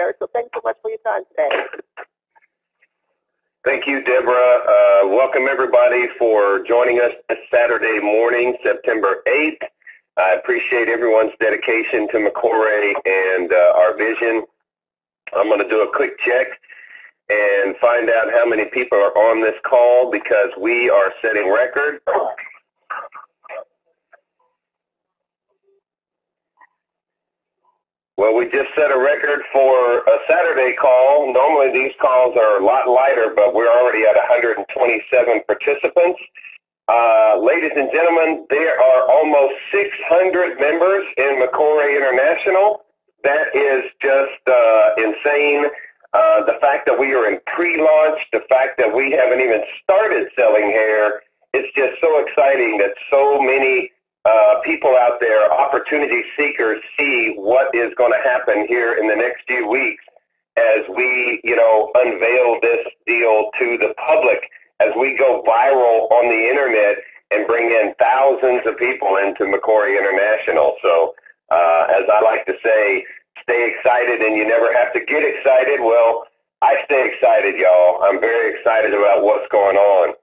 Hair. So thanks so much for your time today. Thank you, Deborah. Welcome, everybody, for joining us this Saturday morning, September 8th. I appreciate everyone's dedication to McCoy and our vision. I'm going to do a quick check and find out how many people are on this call because we are setting record. Well, we just set a record for a Saturday call. Normally these calls are a lot lighter, but we're already at 127 participants. Ladies and gentlemen, there are almost 600 members in McCoy International. That is just insane. The fact that we are in pre-launch, the fact that we haven't even started selling hair, it's just so exciting that so many people out there, opportunity seekers, see what is going to happen here in the next few weeks as we, unveil this deal to the public, as we go viral on the internet and bring in thousands of people into McCoy International. So, as I like to say, stay excited and you never have to get excited. Well, I stay excited, y'all. I'm very excited about what's going on.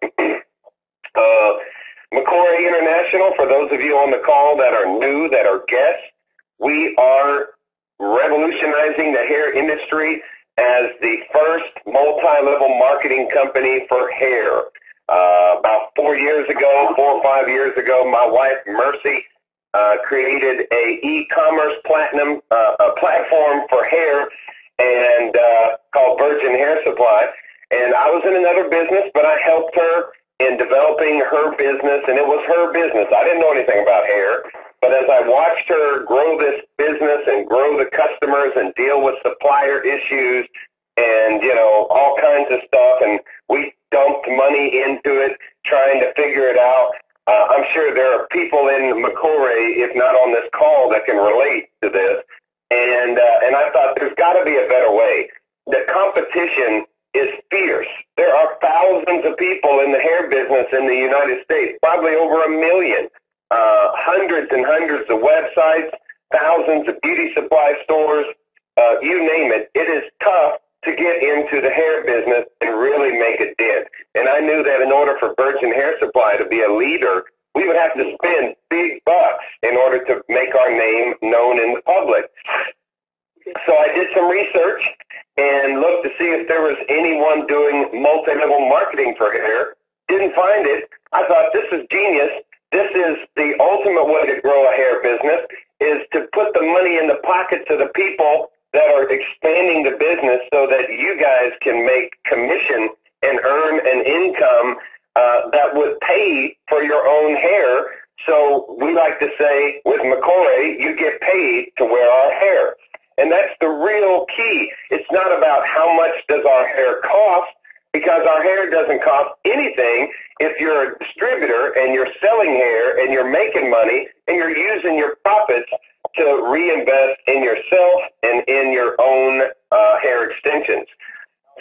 McCoy International, for those of you on the call that are new, that are guests, we are revolutionizing the hair industry as the first multi-level marketing company for hair. About 4 or 5 years ago, my wife, Mercy, created a e-commerce platinum platform for hair and called Virgin Hair Supply. And I was in another business, but I helped her in developing her business, and it was her business. I didn't know anything about hair, but as I watched her grow this business and grow the customers and deal with supplier issues and, all kinds of stuff, and we dumped money into it trying to figure it out. I'm sure there are people in McCoy, if not on this call, that can relate to this. And I thought there's got to be a better way. The competition is fierce. There are thousands of people in the hair business in the United States, probably over 1 million, hundreds and hundreds of websites, thousands of beauty supply stores, you name it. It is tough to get into the hair business and really make a dent. And I knew that in order for Virgin Hair Supply to be a leader, we would have to spend big bucks in order to make our name known in the public. So I did some research and looked to see if there was anyone doing multi-level marketing for hair. Didn't find it. I thought, this is genius. This is the ultimate way to grow a hair business, is to put the money in the pockets of the people that are expanding the business so that you guys can make commission and earn an income that would pay for your own hair. So we like to say, with McCoy, you get paid to wear our hair. And that's the real key. It's not about how much does our hair cost, because our hair doesn't cost anything if you're a distributor and you're selling hair and you're making money and you're using your profits to reinvest in yourself and in your own hair extensions.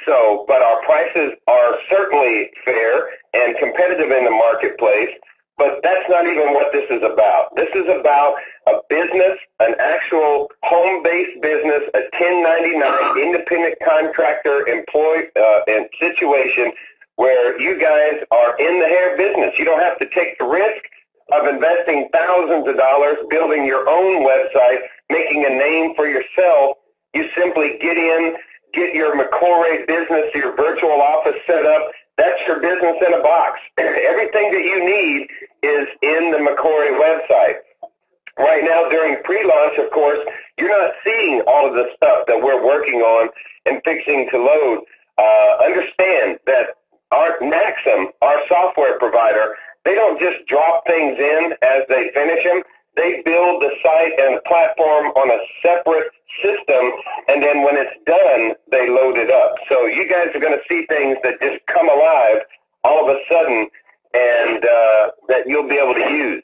So, but our prices are certainly fair and competitive in the marketplace. But that's not even what this is about. This is about a business, an actual home-based business, a 1099 independent contractor employee and situation where you guys are in the hair business. You don't have to take the risk of investing thousands of dollars, building your own website, making a name for yourself. You simply get in, get your McCoy business, your virtual office set up. That's your business in a box. Everything that you need is in the McCoy website. Right now, during pre-launch, of course, you're not seeing all of the stuff that we're working on and fixing to load. Understand that our Maxim, our software provider, they don't just drop things in as they finish them. They build the site and the platform on a separate system, and then when it's done, they load it up. So you guys are going to see things that just come alive all of a sudden, and that you'll be able to use.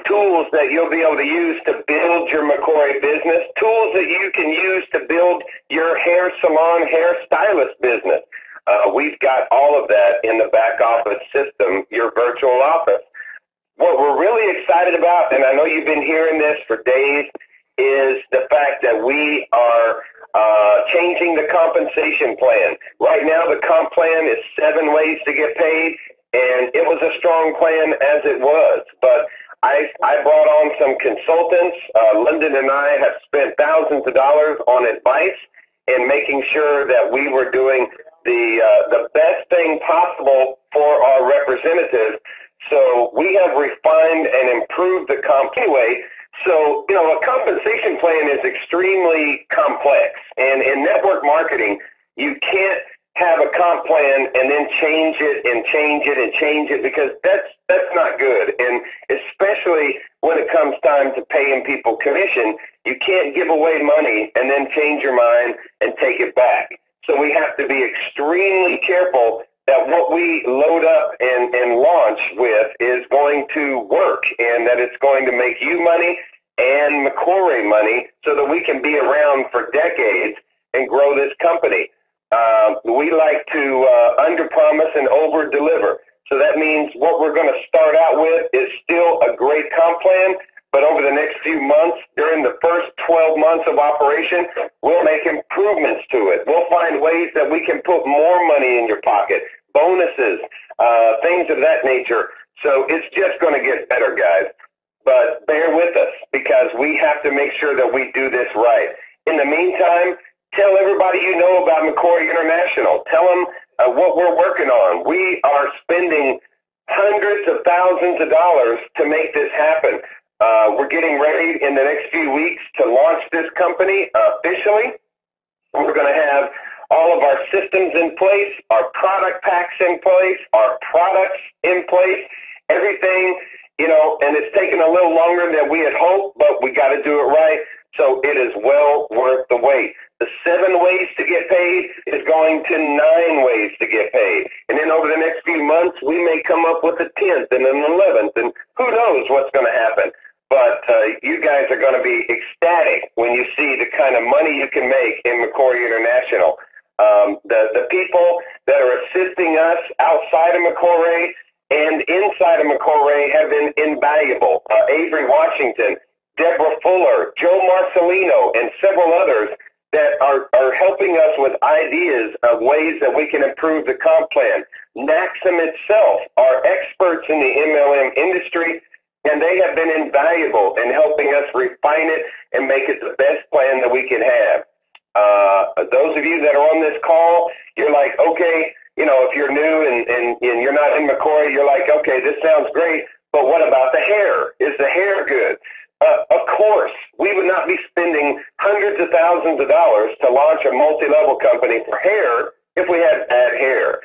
Tools that you'll be able to use to build your McCoy business, tools that you can use to build your hair salon, hair stylist business. We've got all of that in the back office system, your virtual office. What we're really excited about, and I know you've been hearing this for days, is the fact that we are changing the compensation plan. Right now, the comp plan is 7 ways to get paid, and it was a strong plan as it was. But I brought on some consultants. Lyndon and I have spent thousands of dollars on advice and making sure that we were doing the best thing possible for our representatives. So we have refined and improved the comp anyway. So, a compensation plan is extremely complex. And in network marketing, you can't have a comp plan and then change it and change it and change it, because that's not good. And especially when it comes time to paying people commission, you can't give away money and then change your mind and take it back. So we have to be extremely careful that what we load up and launch with is going to work, and that it's going to make you money and McCoy money, so that we can be around for decades and grow this company. We like to under-promise and over-deliver. So that means what we're going to start out with is still a great comp plan, but over the next few months, during the first 12 months of operation, we'll make improvements to it. We'll find ways that we can put more money in your pocket, bonuses, things of that nature. So it's just going to get better, guys. But bear with us, because we have to make sure that we do this right. In the meantime, tell everybody you know about McCoy International. Tell them what we're working on. We are spending hundreds of thousands of dollars to make this happen. We're getting ready in the next few weeks to launch this company officially. We're going to have all of our systems in place, our product packs in place, our products in place, everything, and it's taken a little longer than we had hoped, but we got to do it right. So it is well worth the wait. The 7 ways to get paid is going to 9 ways to get paid. And then over the next few months, we may come up with a 10th and an 11th, and who knows what's going to happen. But you guys are going to be ecstatic when you see the kind of money you can make in McCoy International. The people that are assisting us outside of McCoy and inside of McCoy have been invaluable. Avery Washington, Deborah Fuller, Joe Marcelino, and several others that are helping us with ideas of ways that we can improve the comp plan. Naxim itself are experts in the MLM industry, and they have been invaluable in helping us refine it and make it the best plan that we can have. Those of you that are on this call, you're like, okay, if you're new and you're not in McCoy, you're like, okay, this sounds great, but what about the hair? Is the hair good? Of course, we would not be spending hundreds of thousands of dollars to launch a multi-level company for hair if we had bad hair.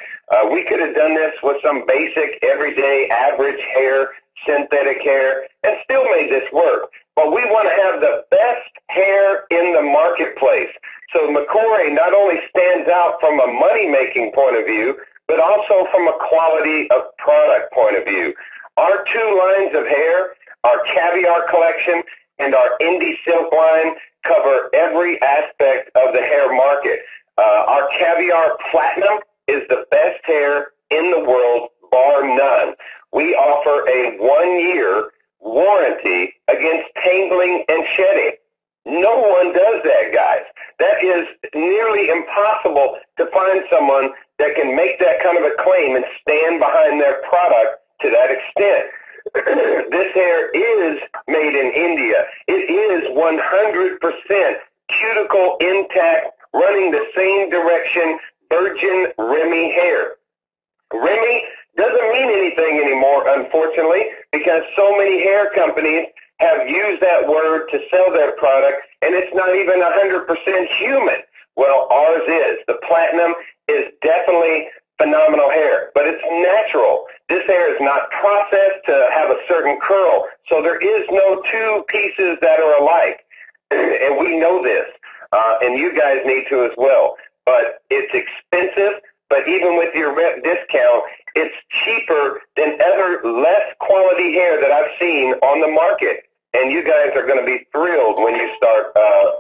We could have done this with some basic, everyday, average hair, synthetic hair, and still made this work. But we want to have the best hair in the marketplace. So McCoy not only stands out from a money-making point of view, but also from a quality of product point of view. Our 2 lines of hair, our Caviar collection and our Indie Silk line, cover every aspect of the hair market. Our Caviar Platinum is the best hair in the world, bar none. We offer a 1-year warranty against tangling and shedding. No one does that, guys. That is nearly impossible to find someone that can make that kind of a claim and stand behind their product to that extent. This hair is made in India. It is 100% cuticle intact, running the same direction, virgin Remy hair. Remy doesn't mean anything anymore, unfortunately, because so many hair companies have used that word to sell their product, and it's not even 100% human. Well, ours is. The Platinum is definitely phenomenal hair, but it's natural. This hair is not processed to have a certain curl, so there is no 2 pieces that are alike, and we know this, and you guys need to as well. But it's expensive, but even with your rep discount, it's cheaper than other less quality hair that I've seen on the market. And you guys are going to be thrilled when you start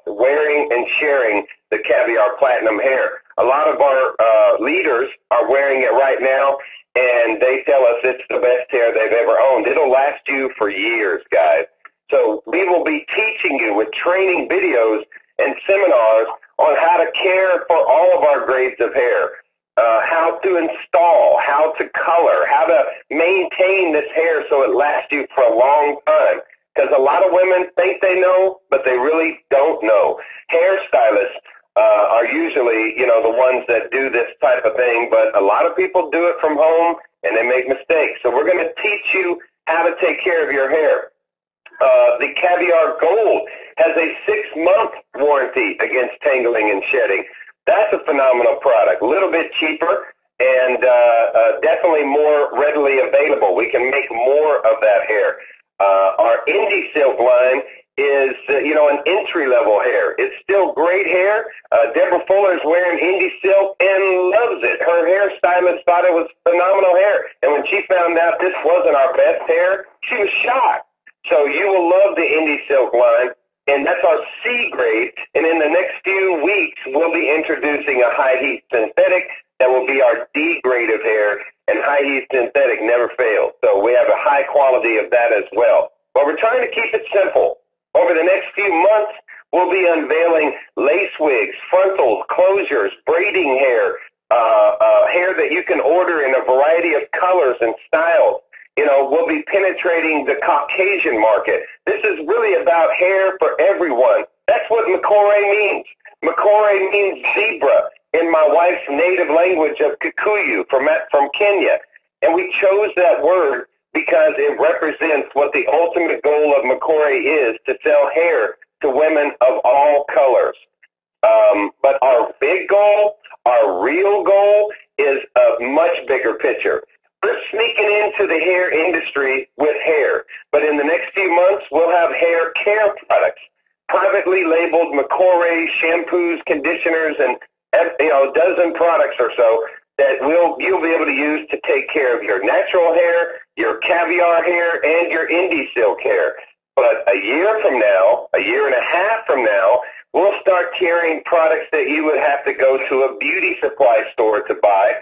wearing and sharing the Caviar Platinum hair. A lot of our leaders are wearing it right now, and they tell us it's the best hair they've ever owned. It'll last you for years, guys. So we will be teaching you with training videos and seminars on how to care for all of our grades of hair, how to install, how to color, how to maintain this hair so it lasts you for a long time. Because a lot of women think they know, but they really don't know. Hairstylists are usually, the ones that do this type of thing, but a lot of people do it from home and they make mistakes. So we're going to teach you how to take care of your hair. The Caviar Gold has a 6-month warranty against tangling and shedding. That's a phenomenal product. A little bit cheaper and definitely more readily available. We can make more of that hair. Our Indie Silk line is, an entry-level hair. It's still great hair. Deborah Fuller's wearing Indie Silk and loves it. Her hairstylist thought it was phenomenal hair. And when she found out this wasn't our best hair, she was shocked. So you will love the Indie Silk line, and that's our C grade. And in the next few weeks, we'll be introducing a high heat synthetic that will be our D grade of hair, and high heat synthetic never fails. So we have a high quality of that as well. But we're trying to keep it simple. Over the next few months, we'll be unveiling lace wigs, frontals, closures, braiding hair, hair that you can order in a variety of colors and styles. We'll be penetrating the Caucasian market. This is really about hair for everyone. That's what Makore means. Makore means zebra in my wife's native language of Kikuyu from Kenya. And we chose that word because it represents what the ultimate goal of Makore is, to sell hair to women of all colors. But our big goal, our real goal, is a much bigger picture. We're sneaking into the hair industry with hair, but in the next few months, we'll have hair care products, privately labeled Makore shampoos, conditioners, and a dozen products or so that you'll be able to use to take care of your natural hair, your caviar hair, and your Indie Silk hair. But a year from now, a year and a half from now, we'll start carrying products that you would have to go to a beauty supply store to buy,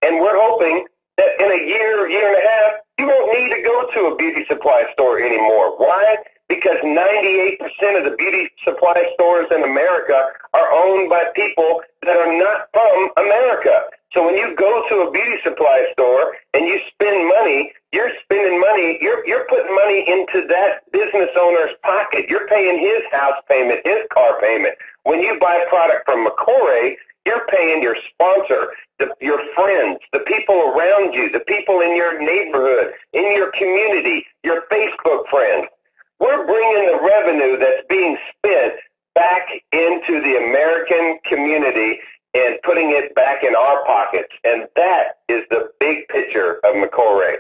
and we're hoping that in a year and a half, you won't need to go to a beauty supply store anymore. Why? Because 98% of the beauty supply stores in America are owned by people that are not from America. So when you go to a beauty supply store and you spend money, you're spending money, you're putting money into that business owner's pocket. You're paying his house payment, his car payment. When you buy product from Makore, you're paying your sponsor, your friends, the people around you, the people in your neighborhood, in your community, your Facebook friends. We're bringing the revenue that's being spent back into the American community and putting it back in our pockets. And that is the big picture of Makore.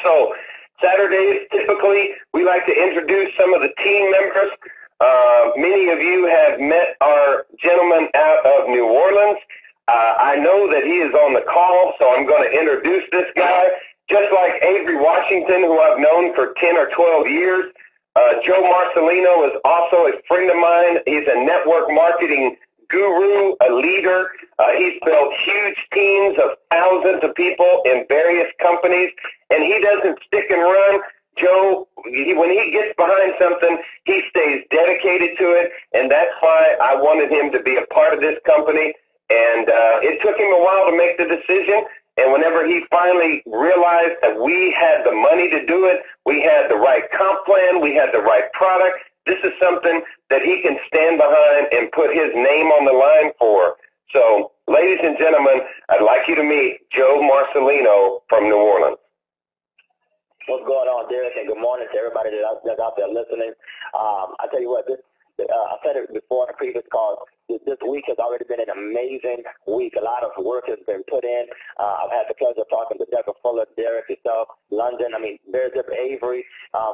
So Saturdays, typically, we like to introduce some of the team members. Many of you have met our gentleman out of New Orleans. I know that he is on the call, so I'm going to introduce this guy. Just like Avery Washington, who I've known for 10 or 12 years, Joe Marcelino is also a friend of mine. He's a network marketing guru, a leader. He's built huge teams of thousands of people in various companies, and he doesn't stick and run. Joe, when he gets behind something, he stays dedicated to it, and that's why I wanted him to be a part of this company. And it took him a while to make the decision, and whenever he finally realized that we had the money to do it, we had the right comp plan, we had the right product, this is something that he can stand behind and put his name on the line for. So, ladies and gentlemen, I'd like you to meet Joe Marcelino from New Orleans. What's going on, Derek, and good morning to everybody that's out there listening. I tell you what, I said it before in the previous call, this week has already been an amazing week. A lot of work has been put in. I've had the pleasure of talking to Deborah Fuller, Derek, yourself, London. Very different, Avery,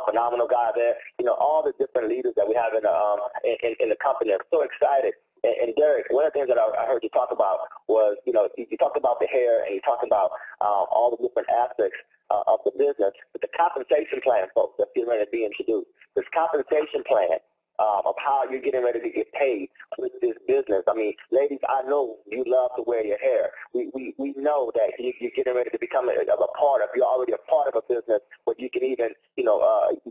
phenomenal guy there. All the different leaders that we have in the company. I'm so excited. And Derek, one of the things that I heard you talk about was, you talked about the hair and you talked about all the different aspects of the business, but the compensation plan, folks, that's getting ready to be introduced. This compensation plan of how you're getting ready to get paid with this business. Ladies, I know you love to wear your hair. We know that you're getting ready to become you're already a part of a business where you can even,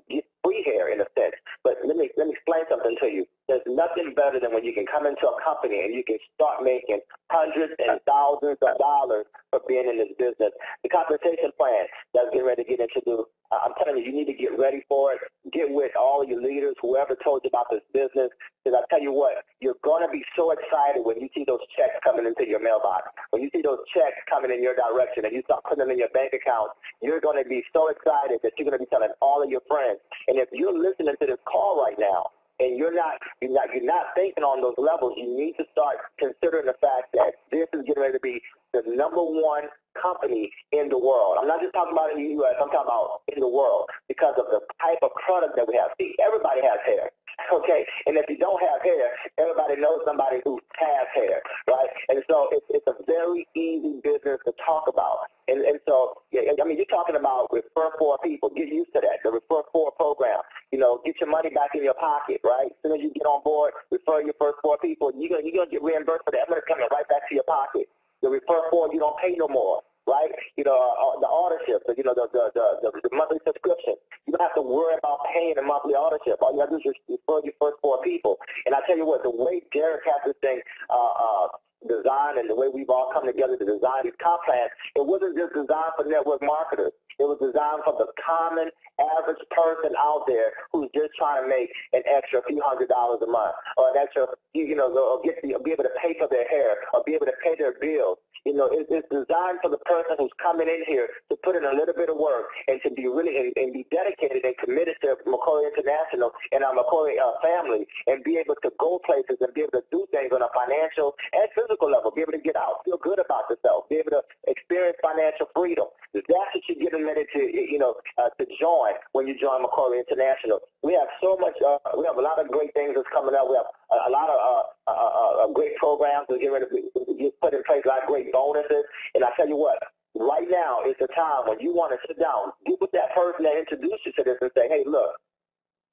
get free hair in a sense. But let me explain something to you. There's nothing better than when you can come into a company and you can start making hundreds and thousands of dollars for being in this business. The compensation plan that's getting ready to get introduced, I'm telling you, you need to get ready for it. Get with all your leaders, whoever told you about this business, because I tell you what, you're going to be so excited when you see those checks coming into your mailbox. When you see those checks coming in your direction and you start putting them in your bank account, you're going to be so excited that you're going to be telling all of your friends. And if you're listening to this call right now, and you're not thinking on those levels, you need to start considering the fact that this is getting ready to be the #1 company in the world. I'm not just talking about in the U.S., I'm talking about in the world because of the type of product that we have. See, everybody has hair, okay? And if you don't have hair, everybody knows somebody who has hair, right? And so it's a very easy business to talk about. And so, yeah, I mean, you're talking about refer 4 people. Get used to that, the refer 4 program. You know, get your money back in your pocket, right? As soon as you get on board, refer your first 4 people. You're gonna get reimbursed for that. Money coming right back to your pocket. The refer 4, you don't pay no more, right? You know, the authorship, you know, the monthly subscription. You don't have to worry about paying the monthly authorship. All you have to do is refer your first 4 people. And I tell you what, the way Derek has this thing designed and the way we've all come together to design these comp plans, it wasn't just designed for network marketers. It was designed for the common average person out there who's just trying to make an extra few $100s a month, or an extra, you know, or be able to pay for their hair, or be able to pay their bills. You know, it's designed for the person who's coming in here to put in a little bit of work and to be really and be dedicated and committed to McCory International and our McCory family, and be able to go places and be able to do things on a financial and physical level, be able to get out, feel good about yourself, be able to experience financial freedom. That's what you're getting ready to, you know, to join when you join McCory International. We have so much, we have a lot of great things that's coming up. We have a lot of great programs that get ready to get put in place, a lot of great bonuses. And I tell you what, right now is the time when you want to sit down, get with that person that introduced you to this and say, hey, look,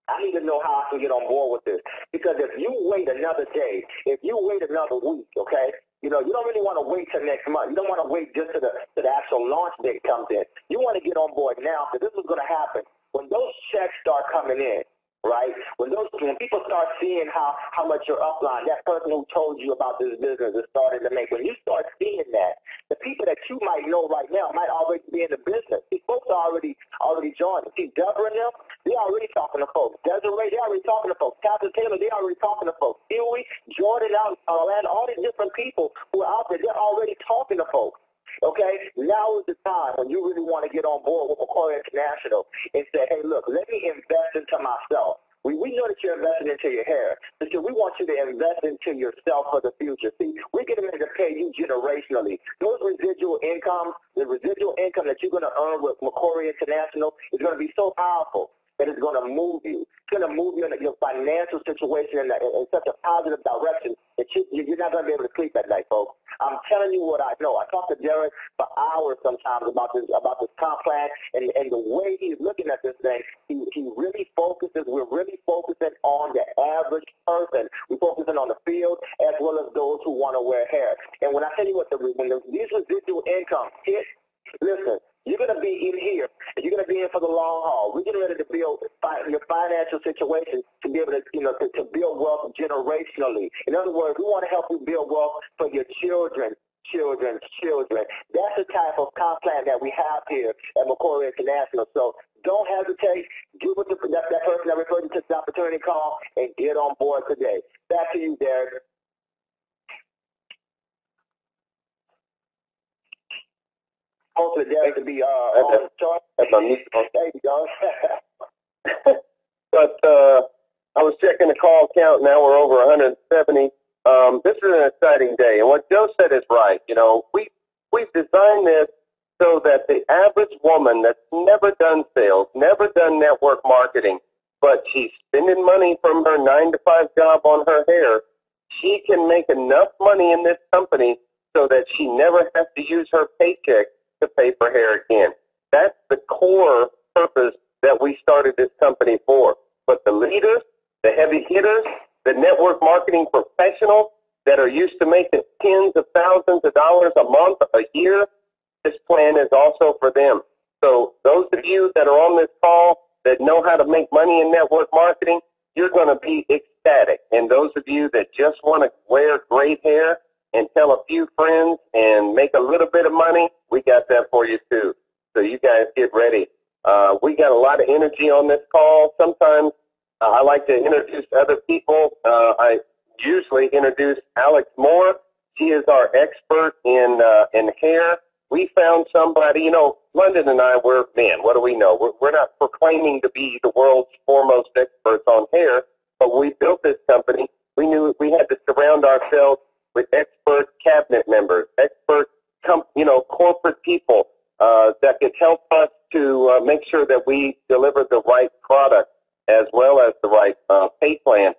I need to know how I can get on board with this. Because if you wait another day, if you wait another week, okay, you know, you don't really want to wait till next month. You don't want to wait just to the actual launch date comes in. You want to get on board now, because this is going to happen. When those checks start coming in, right, when people start seeing how much your upline, that person who told you about this business is starting to make, when you start seeing that, the people that you might know right now might already be in the business. These folks are already joined. See, Deborah and them, they're already talking to folks. Desiree, they're already talking to folks. Captain Taylor, they're already talking to folks. Huey, Jordan, Orlando, all these different people who are out there, they're already talking to folks. Okay, now is the time when you really want to get on board with McCory International and say, hey, look, let me invest into myself. We know that you're investing into your hair, but we want you to invest into yourself for the future. See, we're getting ready to pay you generationally. Those residual incomes, the residual income that you're going to earn with McCory International is going to be so powerful that it's going to move you. It's going to move you in your financial situation in such a positive direction that you're not going to be able to sleep at night, folks. I'm telling you what I know. I talk to Derek for hours sometimes about this comp plan, and the way he's looking at this thing, he really focuses. We're really focusing on the average person. We're focusing on the field as well as those who want to wear hair. And when I tell you what, when these residual incomes hit, listen, you're going to be in here, and you're going to be in for the long haul. We're getting ready to build your financial situation to be able to, you know, to build wealth generationally. In other words, we want to help you build wealth for your children's children. That's the type of comp plan that we have here at McCory International. So don't hesitate. Get with that person that referred you to this opportunity call and get on board today. Back to you, Derek. Hopefully Derek will be on the chart. That's my music. There you go. But I was checking the call count. Now we're over 170. This is an exciting day, and what Joe said is right. You know, we've designed this so that the average woman that's never done sales, never done network marketing, but she's spending money from her 9-to-5 job on her hair, she can make enough money in this company so that she never has to use her paycheck to pay for hair again. That's the core purpose that we started this company for. But the leaders, the heavy hitters, the network marketing professionals that are used to making tens of thousands of dollars a month, a year, this plan is also for them. So those of you that are on this call that know how to make money in network marketing, you're going to be ecstatic. And those of you that just want to wear great hair and tell a few friends and make a little bit of money, we got that for you too. So you guys get ready. We got a lot of energy on this call. Sometimes I like to introduce other people. I usually introduce Alex Moore. She is our expert in hair. We found somebody, you know, London and I, what do we know? We're not proclaiming to be the world's foremost experts on hair, but when we built this company, we knew we had to surround ourselves with expert cabinet members, expert, corporate people that could help us to make sure that we deliver the right product as well as the right pay plan.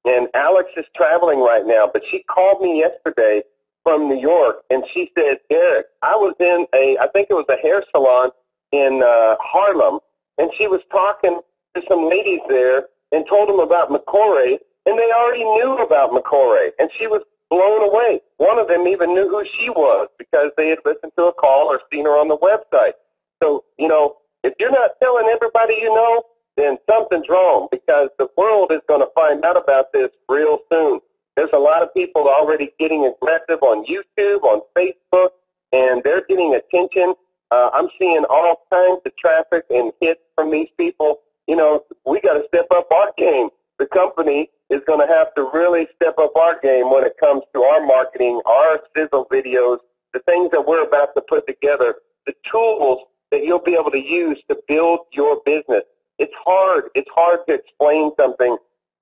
And Alex is traveling right now, but she called me yesterday from New York, and she said, Derek, I was in I think it was a hair salon in Harlem, and she was talking to some ladies there and told them about McCoray, and they already knew about McCoray, and she was blown away. One of them even knew who she was because they had listened to a call or seen her on the website. So, you know, if you're not telling everybody you know, then something's wrong, because the world is going to find out about this real soon. There's a lot of people already getting aggressive on YouTube, on Facebook, and they're getting attention. I'm seeing all kinds of traffic and hits from these people. You know, we got to step up our game. The company is going to have to really step up our game when it comes to our marketing, our sizzle videos, the things that we're about to put together, the tools that you'll be able to use to build your business. It's hard. It's hard to explain something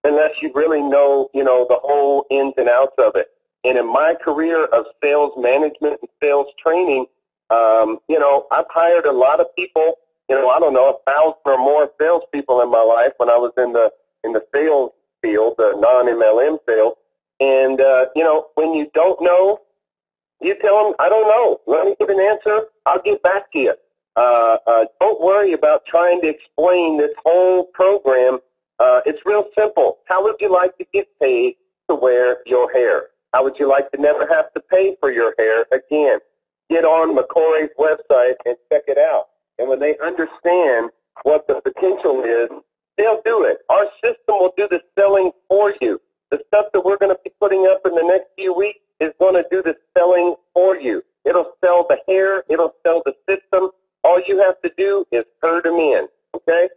unless you really know, the whole ins and outs of it. And in my career of sales management and sales training, I've hired a lot of people, I don't know, 1,000 or more salespeople in my life when I was in the sales field, the non-MLM sales. And, when you don't know, you tell them, I don't know. Let me give an answer. I'll get back to you. Don't worry about trying to explain this whole program. It's real simple. How would you like to get paid to wear your hair? How would you like to never have to pay for your hair again? Get on McCoray's website and check it out. And when they understand what the potential is, they'll do it. Our system will do the selling for you. The stuff that we're going to be putting up in the next few weeks is going to do the selling for you. It'll sell the hair. It'll sell the system. All you have to do is herd them in, okay?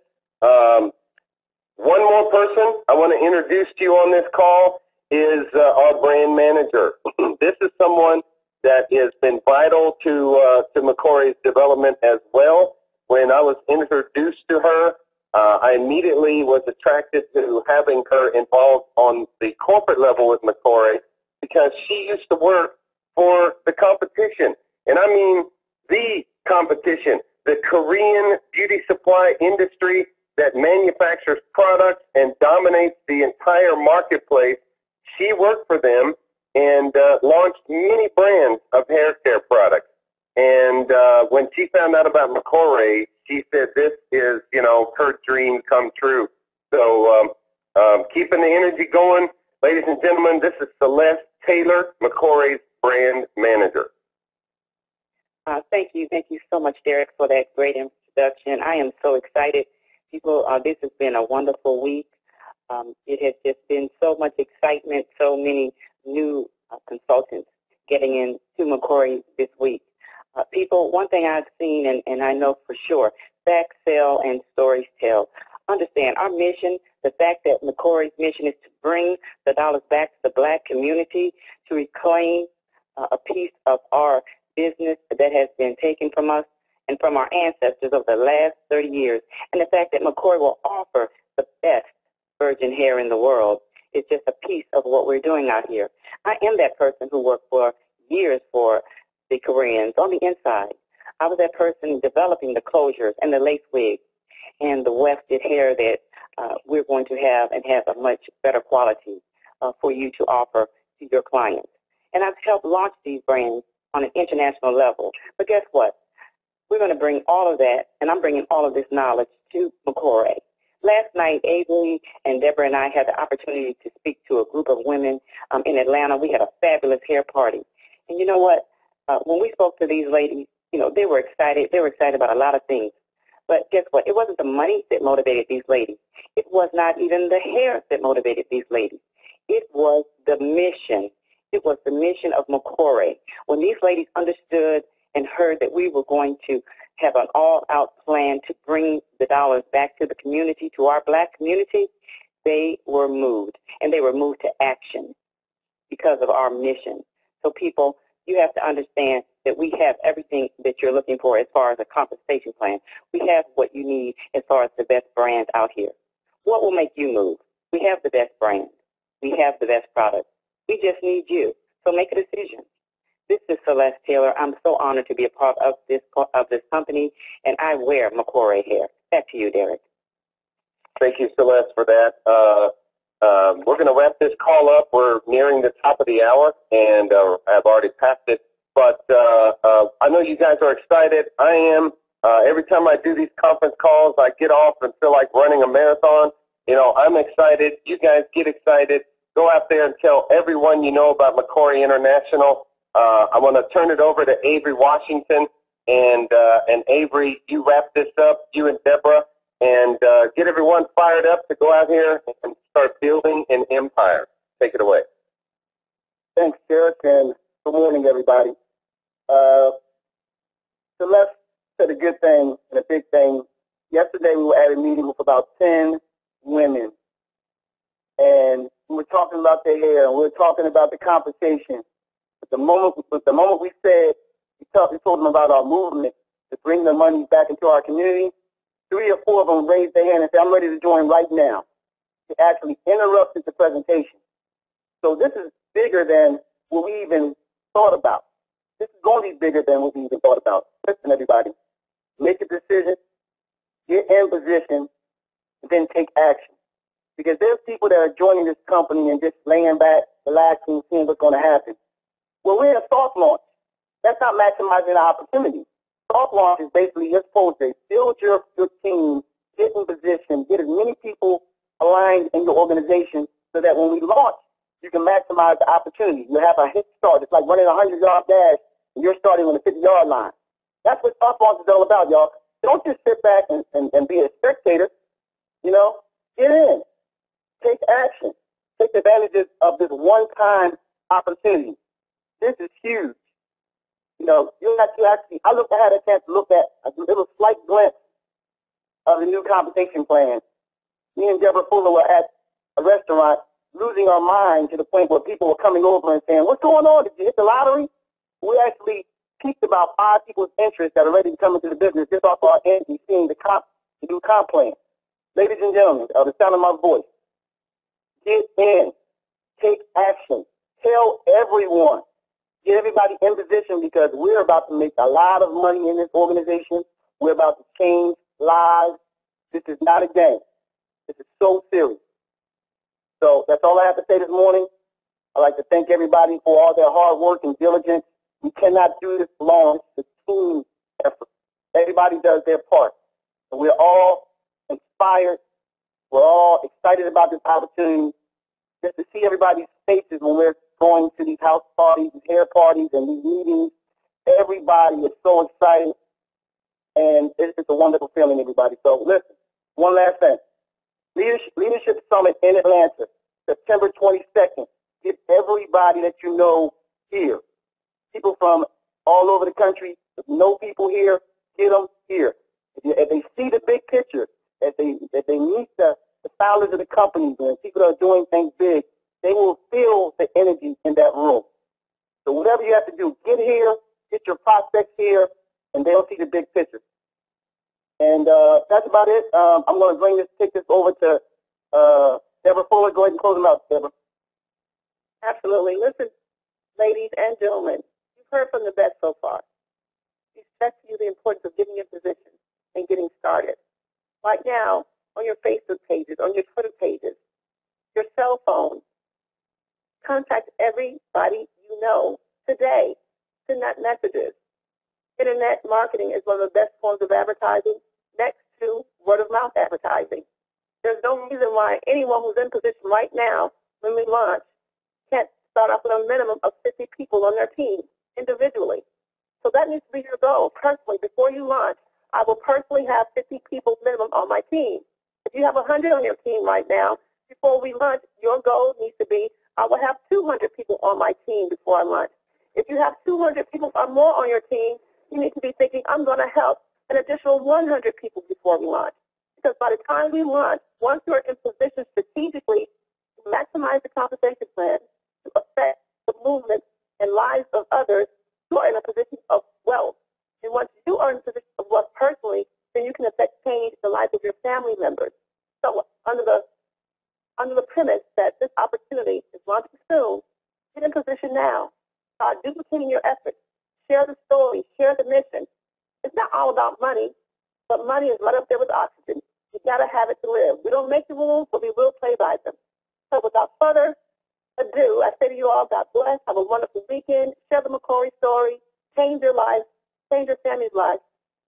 One more person I want to introduce to you on this call is our brand manager. This is someone that has been vital to McCoray's development as well. When I was introduced to her, I immediately was attracted to having her involved on the corporate level with McCoray because she used to work for the competition. And I mean the competition, the Korean beauty supply industry that manufactures products and dominates the entire marketplace. She worked for them and launched many brands of hair care products. And when she found out about McCoray, she said this is, her dream come true. So keeping the energy going, ladies and gentlemen, this is Celeste Taylor, McCoray's brand manager. Thank you so much, Derek, for that great introduction. I am so excited. People, this has been a wonderful week. It has just been so much excitement, so many new consultants getting into McCoray this week. People, one thing I've seen, and I know for sure, facts sell and stories tell. Understand, our mission, the fact that McCoray's mission is to bring the dollars back to the black community, to reclaim a piece of our business that has been taken from us and from our ancestors over the last 30 years. And the fact that McCoray will offer the best virgin hair in the world is just a piece of what we're doing out here. I am that person who worked for years for the Koreans on the inside. I was that person developing the closures and the lace wigs and the wefted hair that we're going to have and have a much better quality for you to offer to your clients. And I've helped launch these brands on an international level. But guess what? We're going to bring all of that, and I'm bringing all of this knowledge to McCoray. Last night, Avery and Deborah and I had the opportunity to speak to a group of women in Atlanta. We had a fabulous hair party. And you know what? When we spoke to these ladies, they were excited. They were excited about a lot of things. But guess what? It wasn't the money that motivated these ladies. It was not even the hair that motivated these ladies. It was the mission. It was the mission of McCory. When these ladies understood and heard that we were going to have an all-out plan to bring the dollars back to the community, to our black community, they were moved. And they were moved to action because of our mission. So people, you have to understand that we have everything that you're looking for as far as a compensation plan. We have what you need as far as the best brands out here. What will make you move? We have the best brands. We have the best products. We just need you. So make a decision. This is Celeste Taylor. I'm so honored to be a part of this company, and I wear McCory hair. Back to you, Derek. Thank you, Celeste, for that. We're going to wrap this call up. We're nearing the top of the hour, and I've already passed it. But I know you guys are excited. I am. Every time I do these conference calls, I get off and feel like running a marathon. You know, I'm excited. You guys get excited. Go out there and tell everyone you know about McCory International. I want to turn it over to Avery Washington. And Avery, you wrap this up, you and Deborah, and get everyone fired up to go out here and start building an empire. Take it away. Thanks, Derek, and good morning, everybody. Celeste said a good thing and a big thing. Yesterday we were at a meeting with about 10 women, and we were talking about their hair, and we were talking about the compensation. But the moment we said, we told them about our movement to bring the money back into our community, 3 or 4 of them raised their hand and said, I'm ready to join right now. It actually interrupted the presentation. So this is bigger than what we even thought about. This is going to be bigger than what we even thought about. Listen, everybody, make a decision, get in position, and then take action. Because there's people that are joining this company and just laying back, relaxing, seeing what's going to happen. Well, we're in a soft launch. That's not maximizing the opportunity. Soft launch is basically your project. Build your team, get in position, get as many people aligned in your organization so that when we launch, you can maximize the opportunity. You have a head start. It's like running a 100-yard dash, and you're starting on the 50-yard line. That's what soft launch is all about, y'all. Don't just sit back and be a spectator. You know, get in. Take action. Take advantage of this one-time opportunity. This is huge. You know, I had a chance to look at a little slight glimpse of the new compensation plan. Me and Deborah Fuller were at a restaurant losing our mind to the point where people were coming over and saying, what's going on? Did you hit the lottery? We actually piqued about 5 people's interest that are ready to come into the business just off our energy, seeing the new comp plan. Ladies and gentlemen, the sound of my voice, get in. Take action. Tell everyone. Get everybody in position because we're about to make a lot of money in this organization. We're about to change lives. This is not a game. This is so serious. So that's all I have to say this morning. I'd like to thank everybody for all their hard work and diligence. We cannot do this alone. It's a team effort. Everybody does their part. And we're all inspired. We're all excited about this opportunity. Just to see everybody's faces when we're going to these house parties, these hair parties, and these meetings. Everybody is so excited. And it's just a wonderful feeling, everybody. So listen, one last thing. Leadership Summit in Atlanta, September 22nd. Get everybody that you know here. People from all over the country, if you know people here, get them here. If they see the big picture, if they meet the founders of the companies and people that are doing things big, they will feel the energy in that room. So whatever you have to do, get here, get your prospects here, and they'll see the big picture. And that's about it. I'm going to take this over to Deborah Fuller. Go ahead and close them out, Deborah. Absolutely. Listen, ladies and gentlemen, you've heard from the best so far. We stress to you the importance of getting in position and getting started. Right now, on your Facebook pages, on your Twitter pages, your cell phone, contact everybody you know today. Send out messages. Internet marketing is one of the best forms of advertising next to word-of-mouth advertising. There's no reason why anyone who's in position right now, when we launch, can't start off with a minimum of 50 people on their team individually. So that needs to be your goal. Personally, before you launch, I will personally have 50 people minimum on my team. If you have 100 on your team right now, before we lunch, your goal needs to be, I will have 200 people on my team before I lunch. If you have 200 people or more on your team, you need to be thinking, I'm going to help an additional 100 people before we launch. Because by the time we launch, once you're in position strategically to maximize the compensation plan, to affect the movement and lives of others, you are in a position of wealth. And once you are in a position of wealth personally, then you can affect change in the lives of your family members. So under the premise that this opportunity is launching soon, get in position now. Start duplicating your efforts. Share the story. Share the mission. It's not all about money, but money is right up there with oxygen. You got to have it to live. We don't make the rules, but we will play by them. So without further ado, I say to you all, God bless. Have a wonderful weekend. Share the McCrory story. Change your lives. Change your family's lives.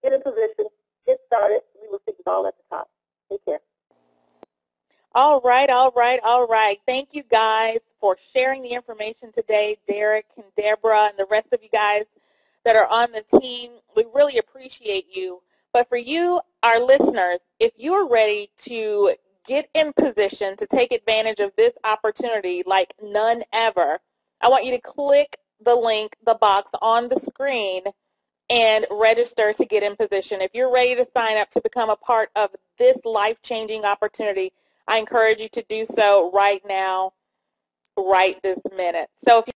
Get in position. Get started. We will see you all at the top. Take care. All right, all right, all right. Thank you guys for sharing the information today, Derek and Deborah and the rest of you guys that are on the team. We really appreciate you. But for you, our listeners, if you're ready to get in position to take advantage of this opportunity like none ever, I want you to click the link, the box on the screen, and register to get in position. If you're ready to sign up to become a part of this life-changing opportunity, I encourage you to do so right now, right this minute. So if